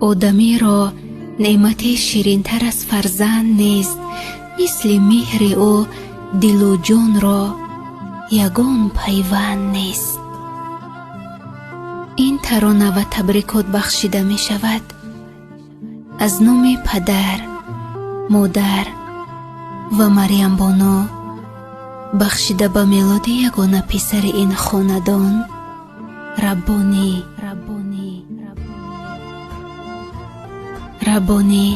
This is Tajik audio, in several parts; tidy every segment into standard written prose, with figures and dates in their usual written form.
одамиро неъмати ширинтар аз фарзанд нест, мисли меҳри ӯ дилу ҷонро ягон пайванд нест. ин тарона ва табрикот бахшида мешавад аз номи падар, модар ва марьямбоно, бахшида ба мелоди ягона писари ин хонадон, раббонӣ. раббонӣ,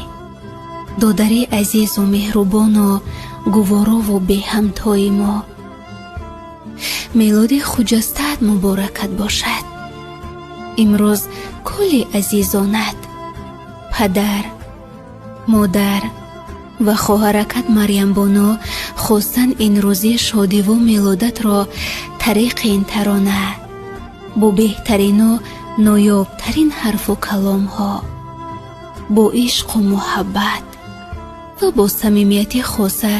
додари азизу меҳрубону гуворову беҳамтои мо, мелоди хуҷастаат муборакат бошад. имрӯз кулли азизонат, падар, модар ва хоҳаракат марьямбоно хостанд ин рӯзии шодиву мелодатро тариқи ин тарона бо беҳтарину ноёбтарин ҳарфу каломҳо, бо ишқу муҳаббат ва бо самимияти хоса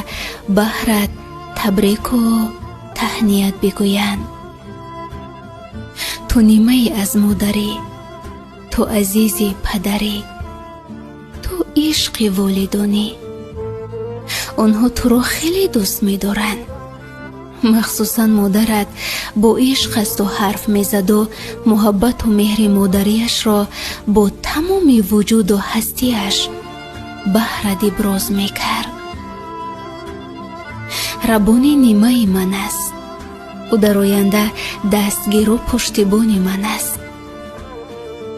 баҳрат табрику таҳният бигӯянд. ту нимаи аз модарӣ, ту азизи падарӣ, ту ишқи волидонӣ. онҳо туро хеле дӯст медоранд. махсусан модарат бо ишқ асту ҳарф мезаду муҳаббату меҳри модариашро бо тамоми вуҷуду ҳастиаш баҳрат иброз мекард. раббонӣ нимаи ман аст. ӯ дар оянда дастгиру пуштибони ман аст.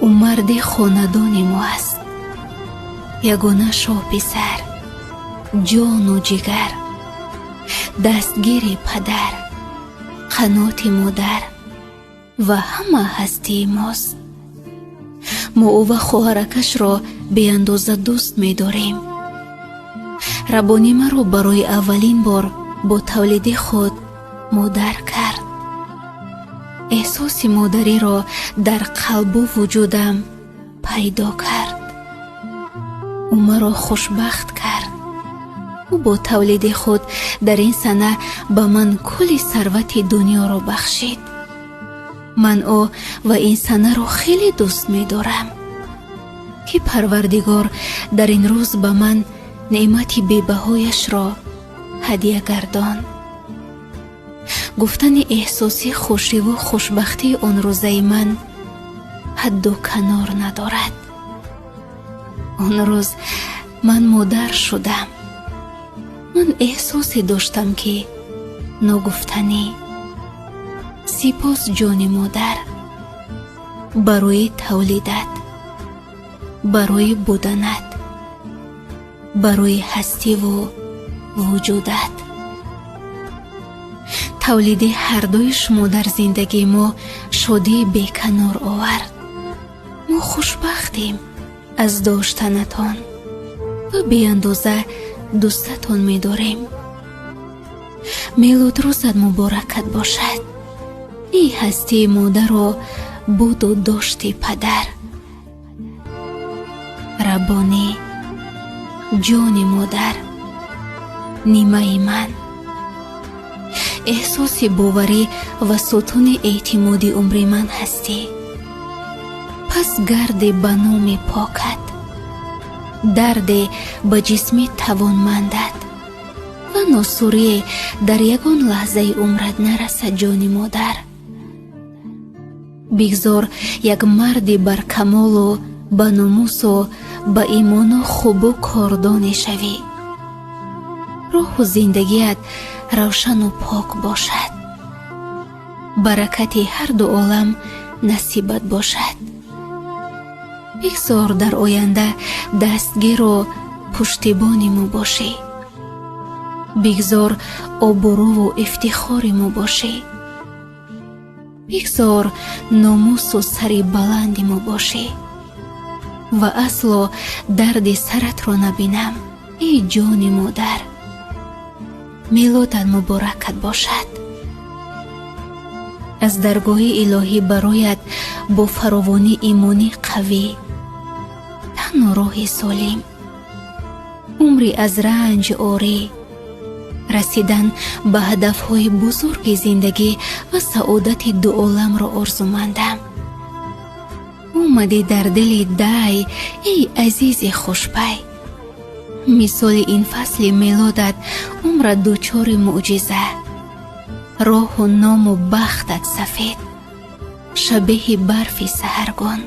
ӯ марди хонадони мо аст. ягона шоҳписар, ҷону ҷигар, дастгири падар, қаноти модар ва ҳама ҳастии мост. мо ӯ ва хоҳаракашро беандоза дӯст медорем. раббонӣ маро барои аввалин бор бо тавлиди худ модар кард. эҳсоси модариро дар қалбу вуҷудам пайдо кард. ӯ маро хушбахт кард. ӯ бо тавлиди худ дар ин сана ба ман кулли сарвати дуньёро бахшид. ман ӯ ва ин санаро хеле дӯст медорам. ки парвардигор дар ин рӯз ба ман неъмати бебаҳояшро ҳадия гардонд. гуфтани эҳсоси хушиву хушбахтии он рӯзаи ман ҳадду канор надорад. он рӯз ман модар шудам. ман эҳсосе доштам ки ногуфтанӣ. сипос ҷони модар, барои тавлидат, барои буданат, барои ҳастиву вуҷудат. тавлиди ҳардуи шумо дар зиндагии мо шодии беканор овард. мо хушбахтем аз доштанатон ва беандоза дӯстатон медорем. мелодрӯзат муборакат бошад. и ҳастии модару буду дошти падар. раббонӣ, ҷони модар, нимаи ман, эҳсоси боварӣ ва сутуни эътимоди умри ман ҳастӣ. пас гарде ба номи покат, дарде ба ҷисми тавонмандат ва носурие дар ягон лаҳзаи умрат нарасад. ҷони модар, бигзор як марди баркамолу ба номусу ба имону хубу кордонӣ шавӣ. роҳу зиндагият равшану пок бошад. баракати ҳарду олам насибат бошад. бигзор дар оянда дастгиру пуштибони мо бошӣ. бигзор обурӯву ифтихори мо бошӣ. бигзор номусу сари баланди мо бошӣ. ва асло дарди саратро набинам. эй ҷони модар, мелодат муборакат бошад. аз даргоҳи илоҳӣ бароят бо фаровонӣ имонӣ қавӣ, тану роҳи солим, умри аз ранҷ орӣ, расидан ба ҳадафҳои бузурги зиндагӣ ва саодати ду оламро орзумандам. ӯ آمدی در دل دای ای عزیز خوشپی. مثال این فصل میلادت عمر دوچار معجزه، راه و نام و بختت سفید، شبیه برف سحرگان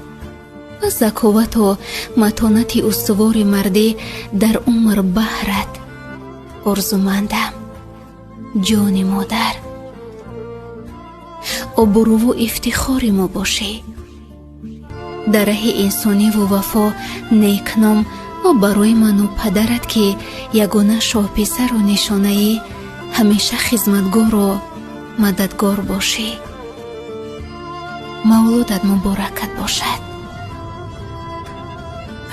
و ذکاوت و متانت استوار مردی در عمر بحرت آرزومندم جان مادر. آبرو و افتخار ما باشی در راه انسانی و وفا نیکنام و برای من و پدرت که یگانه شاه پسر و نشانه ای همیشه خدمتگار و مددگار باشی. مولودت مبارکت باشد.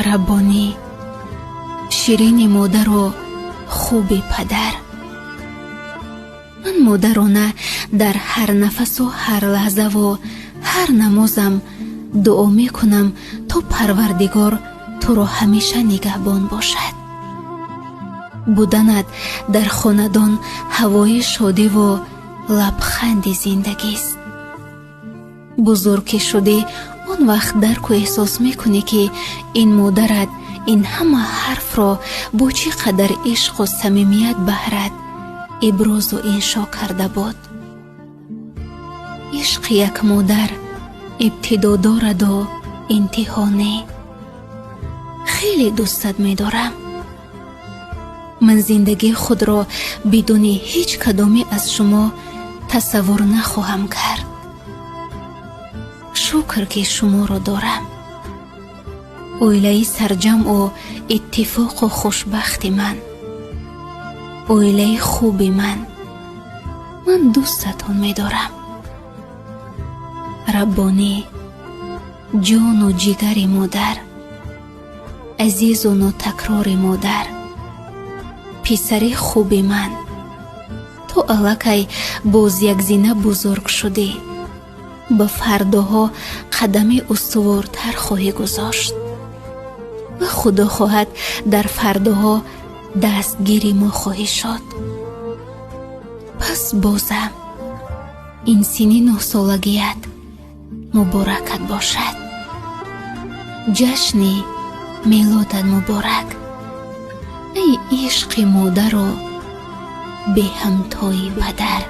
ربانی، شیرین مادر و خوب پدر. من مادرانه در هر نفس و هر لحظه و هر نمازم دعا می کنم تا پروردگار تو را همیشه نگهبان باشد. بودنت در خاندان هوای شادی و لبخند زندگی است. بزرگ که شده آن وقت درک و احساس میکنی که این مادرت این همه حرف را با چی قدر عشق و صمیمیت بهرت ابراز و انشا کرده بود. عشق یک مادر ابتدا دارد و انتها نه. خیلی دوستت می‌دارم. من زندگی خود را بدون هیچ کدامی از شما تصور نخواهم کرد. شکر که شما را دارم. اویله سرجم و اتفاق و خوشبخت من، اویله خوب من دوستتون می‌دارم. ربانی، جان و جگر مادر، عزیز و ناتکرار مادر، پسر خوب من، تو الکی باز یک زینه بزرگ شدی. به فرداها قدم استوارتر خواهی گذاشت و خدا خواهد در فرداها دستگیری ما خواهی شد. پس بازم این سنین 9 سالگیت مبارکت باشد. جشن میلادت مبارک ای عشق مادر و به همتای پدر.